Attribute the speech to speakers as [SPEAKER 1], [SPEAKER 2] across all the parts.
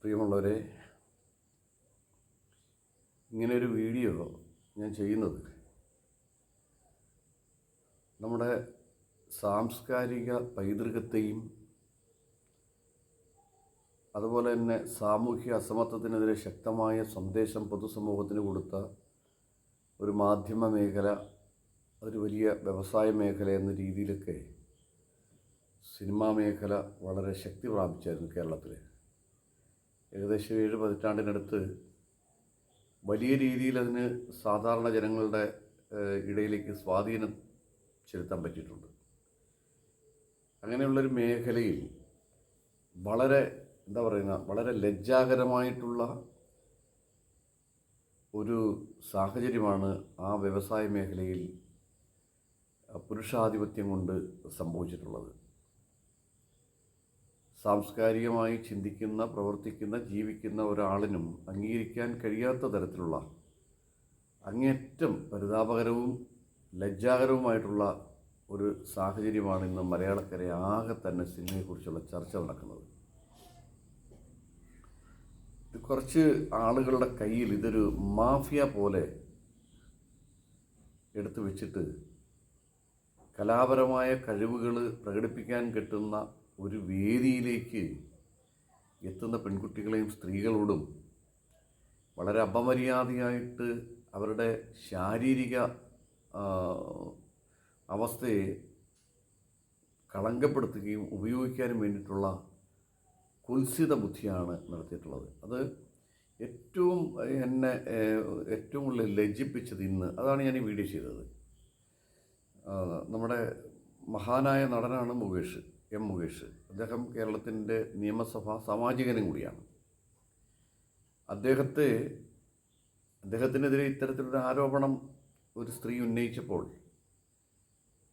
[SPEAKER 1] പ്രിയമുള്ളവരെ, ഇങ്ങനെയൊരു വീഡിയോ ഞാൻ ചെയ്യുന്നത് നമ്മുടെ സാംസ്കാരിക പൈതൃകത്തെയും അതുപോലെ തന്നെ സാമൂഹ്യ അസമത്വത്തിനെതിരെ ശക്തമായ സന്ദേശം പൊതുസമൂഹത്തിന് കൊടുത്ത ഒരു മാധ്യമ മേഖല, ഒരു വലിയ വ്യവസായ മേഖല എന്ന രീതിയിലൊക്കെ സിനിമാ മേഖല വളരെ ശക്തി പ്രാപിച്ചായിരുന്നു കേരളത്തിൽ. ഏകദേശം 7 പതിറ്റാണ്ടിനടുത്ത് വലിയ രീതിയിൽ അതിന് സാധാരണ ജനങ്ങളുടെ ഇടയിലേക്ക് സ്വാധീനം ചെലുത്താൻ പറ്റിയിട്ടുണ്ട്. അങ്ങനെയുള്ളൊരു മേഖലയിൽ വളരെ ലജ്ജാകരമായിട്ടുള്ള ഒരു സാഹചര്യമാണ് ആ വ്യവസായ മേഖലയിൽ പുരുഷാധിപത്യം കൊണ്ട് സംഭവിച്ചിട്ടുള്ളത്. സാംസ്കാരികമായി ചിന്തിക്കുന്ന, പ്രവർത്തിക്കുന്ന, ജീവിക്കുന്ന ഒരാളിനും അംഗീകരിക്കാൻ കഴിയാത്ത തരത്തിലുള്ള അങ്ങേയറ്റം പരിതാപകരവും ലജ്ജാകരവുമായിട്ടുള്ള ഒരു സാഹചര്യമാണ് ഇന്ന് മലയാളക്കര ആകെ തന്നെ സിനിമയെക്കുറിച്ചുള്ള ചർച്ച നടക്കുന്നത്. കുറച്ച് ആളുകളുടെ കയ്യിൽ ഇതൊരു മാഫിയ പോലെ എടുത്തു വെച്ചിട്ട് കലാപരമായ കഴിവുകൾ പ്രകടിപ്പിക്കാൻ കിട്ടുന്ന ഒരു വേദിയിലേക്ക് എത്തുന്ന പെൺകുട്ടികളെയും സ്ത്രീകളോടും വളരെ അപമര്യാദയായിട്ട് അവരുടെ ശാരീരിക അവസ്ഥയെ കളങ്കപ്പെടുത്തുകയും ഉപയോഗിക്കാനും വേണ്ടിയിട്ടുള്ള കുൽസിത ബുദ്ധിയാണ് നടത്തിയിട്ടുള്ളത്. അത് ഏറ്റവും കൂടുതൽ ലജ്ജിപ്പിച്ചത് ഇന്ന് അതാണ് ഞാൻ ഈ വീഡിയോ ചെയ്തത്. നമ്മുടെ മഹാനായ നടനാണ് എം മുകേഷ്. അദ്ദേഹം കേരളത്തിൻ്റെ നിയമസഭാ സാമാജികനും കൂടിയാണ്. അദ്ദേഹത്തിനെതിരെ ഇത്തരത്തിലൊരു ആരോപണം ഒരു സ്ത്രീ ഉന്നയിച്ചപ്പോൾ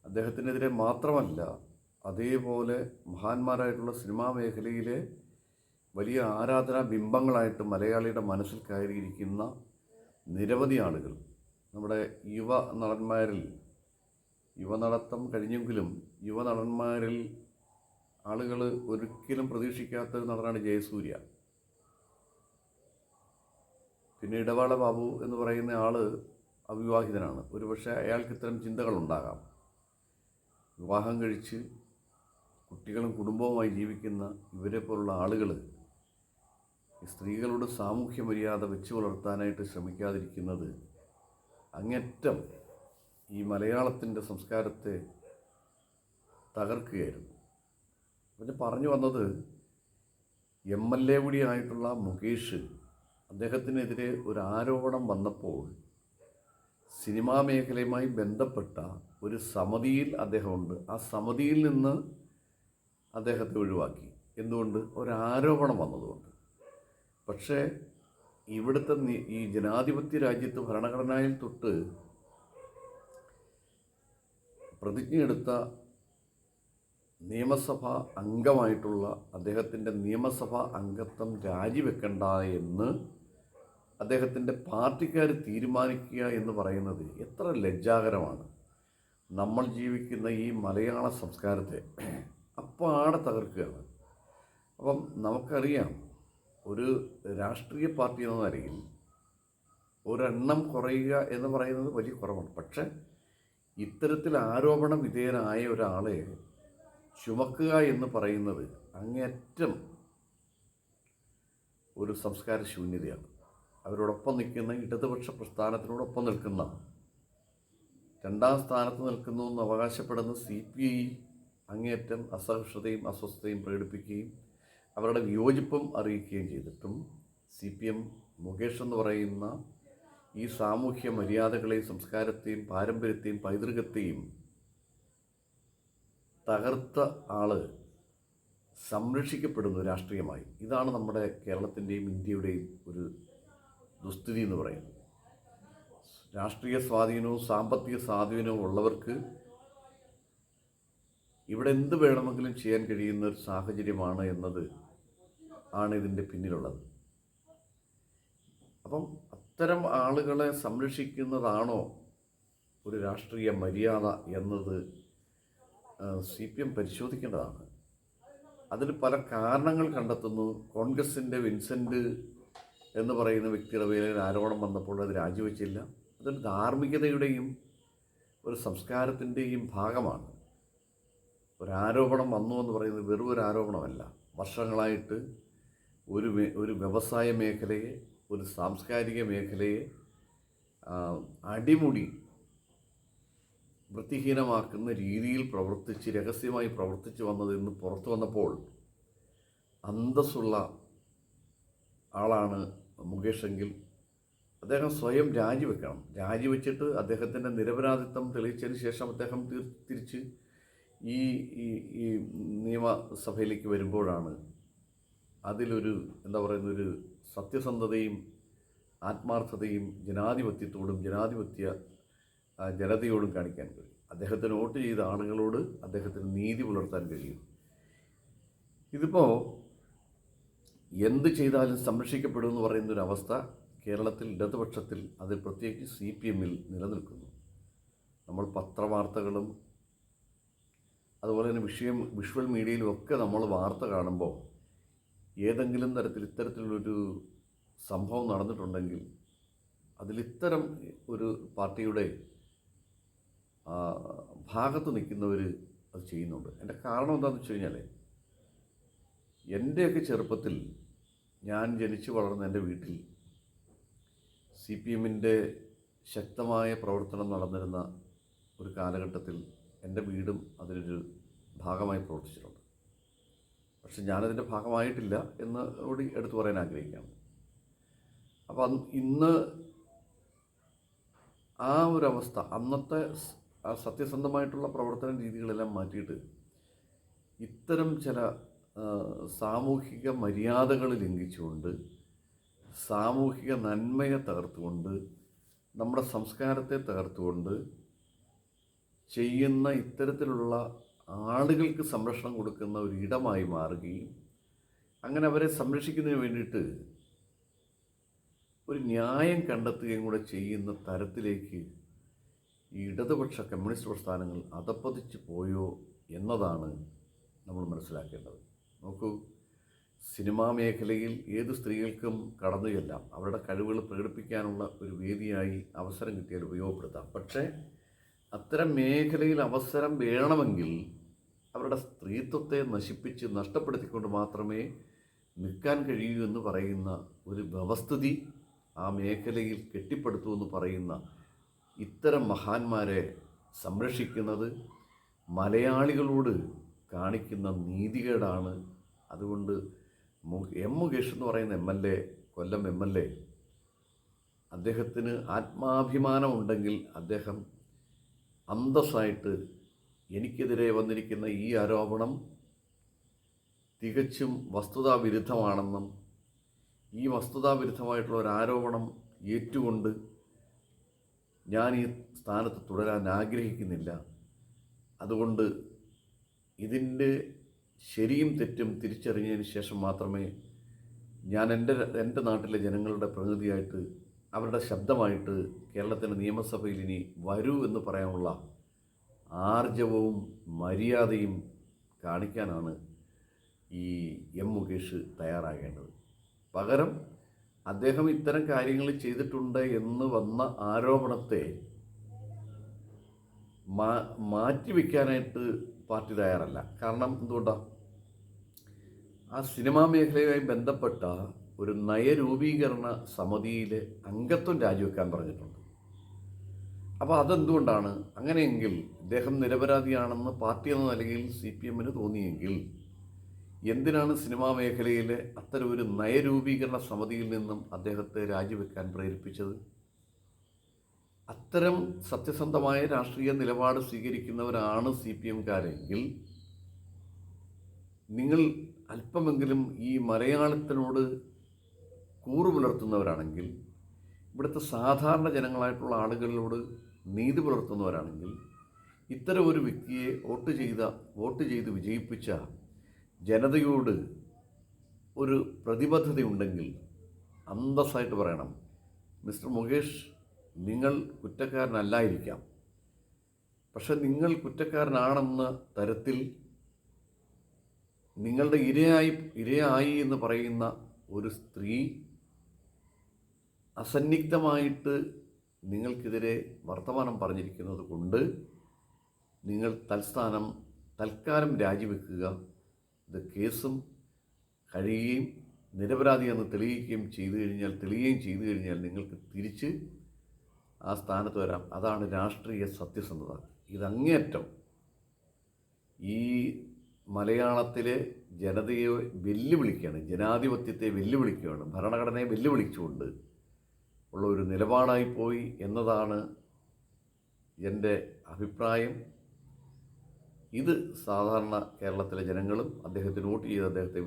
[SPEAKER 1] അദ്ദേഹത്തിനെതിരെ മാത്രമല്ല, അതേപോലെ മഹാന്മാരായിട്ടുള്ള സിനിമാ മേഖലയിലെ വലിയ ആരാധനാ ബിംബങ്ങളായിട്ട് മലയാളിയുടെ മനസ്സിൽ കയറിയിരിക്കുന്ന നിരവധി ആളുകൾ, നമ്മുടെ യുവനടത്തം കഴിഞ്ഞെങ്കിലും യുവനടന്മാരിൽ ആളുകൾ ഒരിക്കലും പ്രതീക്ഷിക്കാത്ത നടനാണ് ജയസൂര്യ. പിന്നെ ഇടവാള ബാബു എന്ന് പറയുന്ന ആൾ അവിവാഹിതനാണ്. ഒരുപക്ഷെ അയാൾക്ക് ഇത്തരം ചിന്തകളുണ്ടാകാം. വിവാഹം കഴിച്ച് കുട്ടികളും കുടുംബവുമായി ജീവിക്കുന്ന ഇവരെ പോലുള്ള ആളുകൾ സ്ത്രീകളുടെ സാമൂഹ്യ മര്യാദ വെച്ച് പുലർത്താനായിട്ട് ശ്രമിക്കാതിരിക്കുന്നത് അങ്ങേറ്റം ഈ മലയാളത്തിൻ്റെ സംസ്കാരത്തെ തകർക്കുകയായിരുന്നു. പിന്നെ പറഞ്ഞു വന്നത്, MLA കൂടിയായിട്ടുള്ള മുകേഷ്, അദ്ദേഹത്തിനെതിരെ ഒരു ആരോപണം വന്നപ്പോൾ സിനിമാ മേഖലയുമായി ബന്ധപ്പെട്ട ഒരു സമിതിയിൽ അദ്ദേഹമുണ്ട്. ആ സമിതിയിൽ നിന്ന് അദ്ദേഹത്തെ ഒഴിവാക്കി. എന്തുകൊണ്ട്? ഒരാരോപണം വന്നതുകൊണ്ട്. പക്ഷേ ഇവിടുത്തെ ഈ ജനാധിപത്യ രാജ്യത്ത് ഭരണഘടനയിൽ തൊട്ട് പ്രതിജ്ഞയെടുത്ത നിയമസഭാ അംഗമായിട്ടുള്ള അദ്ദേഹത്തിൻ്റെ നിയമസഭാ അംഗത്വം രാജിവെക്കണ്ട എന്ന് അദ്ദേഹത്തിൻ്റെ പാർട്ടിക്കാർ തീരുമാനിക്കുക എന്ന് പറയുന്നത് എത്ര ലജ്ജാകരമാണ്. നമ്മൾ ജീവിക്കുന്ന ഈ മലയാള സംസ്കാരത്തെ അപ്പാടെ തകർക്കുകയാണ്. അപ്പം നമുക്കറിയാം, ഒരു രാഷ്ട്രീയ പാർട്ടി എന്ന നിലയിൽ ഒരെണ്ണം കുറയുക എന്ന് പറയുന്നത് വലിയ കുറവാണ്. പക്ഷേ ഇത്തരത്തിൽ ആരോപണ വിധേയനായ ഒരാളെ ചുമക്കുക എന്ന് പറയുന്നത് അങ്ങേയറ്റം ഒരു സംസ്കാര ശൂന്യതയാണ്. അവരോടൊപ്പം നിൽക്കുന്ന ഇടതുപക്ഷ പ്രസ്ഥാനത്തിനോടൊപ്പം നിൽക്കുന്ന, 2ാം സ്ഥാനത്ത് നിൽക്കുന്നു എന്ന് അവകാശപ്പെടുന്ന CPI അങ്ങേയറ്റം അസഹിഷ്ണുതയും അസ്വസ്ഥതയും പ്രകടിപ്പിക്കുകയും അവരുടെ വിയോജിപ്പും അറിയിക്കുകയും ചെയ്തിട്ടും CPM മുകേഷ് എന്ന് പറയുന്ന ഈ സാമൂഹ്യ മര്യാദകളെയും സംസ്കാരത്തെയും പാരമ്പര്യത്തെയും പൈതൃകത്തെയും തകർത്ത ആള് സംരക്ഷിക്കപ്പെടുന്നു രാഷ്ട്രീയമായി. ഇതാണ് നമ്മുടെ കേരളത്തിൻ്റെയും ഇന്ത്യയുടെയും ഒരു ദുസ്ഥിതി എന്ന് പറയുന്നത്. രാഷ്ട്രീയ സ്വാധീനവും സാമ്പത്തിക സ്വാധീനവും ഉള്ളവർക്ക് ഇവിടെ എന്ത് വേണമെങ്കിലും ചെയ്യാൻ കഴിയുന്ന ഒരു സാഹചര്യമാണ് എന്നത് ആണ് ഇതിൻ്റെ പിന്നിലുള്ളത്. അപ്പം അത്തരം ആളുകളെ സംരക്ഷിക്കുന്നതാണോ ഒരു രാഷ്ട്രീയ മര്യാദ എന്നത് CPM പരിശോധിക്കേണ്ടതാണ്. അതിന് പല കാരണങ്ങൾ കണ്ടെത്തുന്നു. കോൺഗ്രസിൻ്റെ വിൻസെൻ്റ് എന്ന് പറയുന്ന വ്യക്തിയുടെ പേരിൽ ആരോപണം വന്നപ്പോൾ അത് രാജിവെച്ചില്ല. അതൊരു ധാർമ്മികതയുടെയും ഒരു സംസ്കാരത്തിൻ്റെയും ഭാഗമാണ്. ഒരാരോപണം വന്നു എന്ന് പറയുന്നത് വെറും ഒരു ആരോപണമല്ല. വർഷങ്ങളായിട്ട് ഒരു വ്യവസായ മേഖലയെ, ഒരു സാംസ്കാരിക മേഖലയെ അടിമുടി വൃത്തിഹീനമാക്കുന്ന രീതിയിൽ രഹസ്യമായി പ്രവർത്തിച്ചു വന്നത് ഇന്ന് പുറത്തു വന്നപ്പോൾ അന്തസ്സുള്ള ആളാണ് മുകേഷ് എങ്കിൽ അദ്ദേഹം സ്വയം രാജിവെക്കണം. രാജിവെച്ചിട്ട് അദ്ദേഹത്തിൻ്റെ നിരപരാധിത്വം തെളിയിച്ചതിന് ശേഷം അദ്ദേഹം തിരിച്ച് ഈ നിയമസഭയിലേക്ക് വരുമ്പോഴാണ് അതിലൊരു ഒരു സത്യസന്ധതയും ആത്മാർത്ഥതയും ജനാധിപത്യത്തോടും ജനതയോടും കാണിക്കാൻ കഴിയും. അദ്ദേഹത്തിന് വോട്ട് ചെയ്ത ആളുകളോട് അദ്ദേഹത്തിന് നീതി പുലർത്താൻ കഴിയും. ഇതിപ്പോൾ എന്ത് ചെയ്താലും സംരക്ഷിക്കപ്പെടുമെന്ന് പറയുന്നൊരവസ്ഥ കേരളത്തിൽ ഇടതുപക്ഷത്തിൽ, അതിൽ പ്രത്യേകിച്ച് CPM നിലനിൽക്കുന്നു. നമ്മൾ പത്രവാർത്തകളും അതുപോലെ തന്നെ വിഷ്വൽ മീഡിയയിലും ഒക്കെ നമ്മൾ വാർത്ത കാണുമ്പോൾ ഏതെങ്കിലും തരത്തിൽ ഇത്തരത്തിലുള്ളൊരു സംഭവം നടന്നിട്ടുണ്ടെങ്കിൽ അതിലിത്തരം ഒരു പാർട്ടിയുടെ ഭാഗത്ത് നിൽക്കുന്നവർ അത് ചെയ്യുന്നുണ്ട്. എൻ്റെ കാരണം എന്താണെന്ന് വെച്ച് കഴിഞ്ഞാൽ, എൻ്റെയൊക്കെ ചെറുപ്പത്തിൽ ഞാൻ ജനിച്ചു വളർന്ന എൻ്റെ വീട്ടിൽ CPM ശക്തമായ പ്രവർത്തനം നടന്നിരുന്ന ഒരു കാലഘട്ടത്തിൽ എൻ്റെ വീടും അതിനൊരു ഭാഗമായി പ്രവർത്തിച്ചിട്ടുണ്ട്. പക്ഷെ ഞാനതിൻ്റെ ഭാഗമായിട്ടില്ല എന്ന് കൂടി എടുത്തു പറയാൻ ആഗ്രഹിക്കുകയാണ്. അപ്പം ഇന്ന് ആ ഒരവസ്ഥ, അന്നത്തെ ആ സത്യസന്ധമായിട്ടുള്ള പ്രവർത്തന രീതികളെല്ലാം മാറ്റിയിട്ട് ഇത്തരം ചില സാമൂഹിക മര്യാദകൾ ലംഘിച്ചുകൊണ്ട്, സാമൂഹിക നന്മയെ തകർത്തുകൊണ്ട്, നമ്മുടെ സംസ്കാരത്തെ തകർത്തുകൊണ്ട് ചെയ്യുന്ന ഇത്തരത്തിലുള്ള ആളുകൾക്ക് സംരക്ഷണം കൊടുക്കുന്ന ഒരു ഇടമായി മാറുകയും അങ്ങനെ അവരെ സംരക്ഷിക്കുന്നതിന് വേണ്ടിയിട്ട് ഒരു ന്യായം കണ്ടെത്തുകയും കൂടെ ചെയ്യുന്ന തരത്തിലേക്ക് ഈ ഇടതുപക്ഷ കമ്മ്യൂണിസ്റ്റ് പ്രസ്ഥാനങ്ങൾ അധപ്പതിച്ചു പോയോ എന്നതാണ് നമ്മൾ മനസ്സിലാക്കേണ്ടത്. നോക്കൂ, സിനിമാ മേഖലയിൽ ഏത് സ്ത്രീകൾക്കും കടന്നു ചെല്ലാം, അവരുടെ കഴിവുകൾ പ്രകടിപ്പിക്കാനുള്ള ഒരു വേദിയായി അവസരം കിട്ടിയാൽ ഉപയോഗപ്പെടുത്താം. പക്ഷേ അത്തരം മേഖലയിൽ അവസരം വേണമെങ്കിൽ അവരുടെ സ്ത്രീത്വത്തെ നഷ്ടപ്പെടുത്തിക്കൊണ്ട് മാത്രമേ നിൽക്കാൻ കഴിയൂ എന്ന് പറയുന്ന ഒരു വ്യവസ്ഥിതി ആ മേഖലയിൽ കെട്ടിപ്പടുത്തുമെന്ന് പറയുന്ന ഇത്തരം മഹാന്മാരെ സംരക്ഷിക്കുന്നത് മലയാളികളോട് കാണിക്കുന്ന നീതികേടാണ്. അതുകൊണ്ട് മുകേഷ് എന്ന് പറയുന്ന MLA, കൊല്ലം MLA, അദ്ദേഹത്തിന് ആത്മാഭിമാനമുണ്ടെങ്കിൽ അദ്ദേഹം അന്തസ്സായിട്ട് എനിക്കെതിരെ വന്നിരിക്കുന്ന ഈ ആരോപണം തികച്ചും വസ്തുതാവിരുദ്ധമാണെന്നും ഈ വസ്തുതാവിരുദ്ധമായിട്ടുള്ള ഒരു ആരോപണം ഏറ്റുകൊണ്ട് ഞാൻ ഈ സ്ഥാനത്ത് തുടരാൻ ആഗ്രഹിക്കുന്നില്ല, അതുകൊണ്ട് ഇതിൻ്റെ ശരിയും തെറ്റും തിരിച്ചറിഞ്ഞതിന് ശേഷം മാത്രമേ ഞാൻ എൻ്റെ നാട്ടിലെ ജനങ്ങളുടെ പ്രതിനിധിയായിട്ട്, അവരുടെ ശബ്ദമായിട്ട് കേരളത്തിൻ്റെ നിയമസഭയിൽ ഇനി വരൂ എന്ന് പറയാനുള്ള ആർജവവും മര്യാദയും കാണിക്കാനാണ് ഈ മുകേഷ് തയ്യാറാകേണ്ടത്. പകരം അദ്ദേഹം ഇത്തരം കാര്യങ്ങൾ ചെയ്തിട്ടുണ്ട് എന്ന് വന്ന ആരോപണത്തെ മാറ്റിവെക്കാനായിട്ട് പാർട്ടി തയ്യാറല്ല. കാരണം എന്തുകൊണ്ടാണ്? ആ സിനിമാ മേഖലയുമായി ബന്ധപ്പെട്ട ഒരു നയരൂപീകരണ സമിതിയിലെ അംഗത്വം രാജിവെക്കാൻ പറഞ്ഞിട്ടുണ്ട്. അപ്പോൾ അതെന്തുകൊണ്ടാണ്? അങ്ങനെയെങ്കിൽ ഇദ്ദേഹം നിരപരാധിയാണെന്ന് പാർട്ടി എന്ന നിലയിൽ CPM തോന്നിയെങ്കിൽ എന്തിനാണ് സിനിമാ മേഖലയിലെ അത്തരം ഒരു നയരൂപീകരണ സമിതിയിൽ നിന്നും അദ്ദേഹത്തെ രാജിവെക്കാൻ പ്രേരിപ്പിച്ചത്? അത്തരം സത്യസന്ധമായ രാഷ്ട്രീയ നിലപാട് സ്വീകരിക്കുന്നവരാണ് CPMകാരെങ്കിൽ നിങ്ങൾ അല്പമെങ്കിലും ഈ മലയാളത്തിനോട് കൂറു പുലർത്തുന്നവരാണെങ്കിൽ, ഇവിടുത്തെ സാധാരണ ജനങ്ങളായിട്ടുള്ള ആളുകളോട് നീതി പുലർത്തുന്നവരാണെങ്കിൽ, ഇത്തരം ഒരു വ്യക്തിയെ വോട്ട് ചെയ്ത് വിജയിപ്പിച്ച ജനതയോട് ഒരു പ്രതിബദ്ധതയുണ്ടെങ്കിൽ അന്തസ്സായിട്ട് പറയണം, മിസ്റ്റർ മുകേഷ്, നിങ്ങൾ കുറ്റക്കാരനല്ലായിരിക്കാം, പക്ഷെ നിങ്ങൾ കുറ്റക്കാരനാണെന്ന തരത്തിൽ നിങ്ങളുടെ ഇരയായി എന്ന് പറയുന്ന ഒരു സ്ത്രീ അസന്നിഗ്ധമായിട്ട് നിങ്ങൾക്കെതിരെ വർത്തമാനം പറഞ്ഞിരിക്കുന്നത് കൊണ്ട് നിങ്ങൾ തൽക്കാലം രാജിവെക്കുക. ഇത് കേസും കഴിയുകയും നിരപരാധിയെന്ന് തെളിയുകയും ചെയ്തു കഴിഞ്ഞാൽ നിങ്ങൾക്ക് തിരിച്ച് ആ സ്ഥാനത്ത് വരാം. അതാണ് രാഷ്ട്രീയ സത്യസന്ധത. ഇതങ്ങേയറ്റം ഈ മലയാളത്തിലെ ജനതയെ വെല്ലുവിളിക്കുകയാണ്, ജനാധിപത്യത്തെ വെല്ലുവിളിക്കുകയാണ്, ഭരണഘടനയെ വെല്ലുവിളിച്ചുകൊണ്ട് ഉള്ള ഒരു നിലപാടായിപ്പോയി എന്നതാണ് എൻ്റെ അഭിപ്രായം. ഇത് സാധാരണ കേരളത്തിലെ ജനങ്ങളും അദ്ദേഹത്തിന് വോട്ട് ചെയ്ത് അദ്ദേഹത്തെ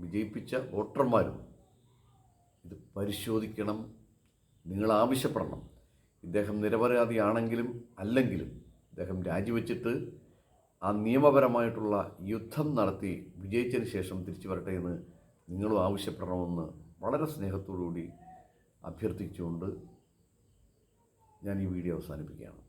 [SPEAKER 1] വിജയിപ്പിച്ച വോട്ടർമാരും ഇത് പരിശോധിക്കണം. നിങ്ങൾ ആവശ്യപ്പെടണം, ഇദ്ദേഹം നിരപരാധിയാണെങ്കിലും അല്ലെങ്കിലും ഇദ്ദേഹം രാജിവെച്ചിട്ട് ആ നിയമപരമായിട്ടുള്ള യുദ്ധം നടത്തി വിജയിച്ചതിന് ശേഷം തിരിച്ചു വരട്ടെ എന്ന് നിങ്ങളും ആവശ്യപ്പെടണമെന്ന് വളരെ സ്നേഹത്തോടുകൂടി അഭ്യർത്ഥിച്ചുകൊണ്ട് ഞാൻ ഈ വീഡിയോ അവസാനിപ്പിക്കുകയാണ്.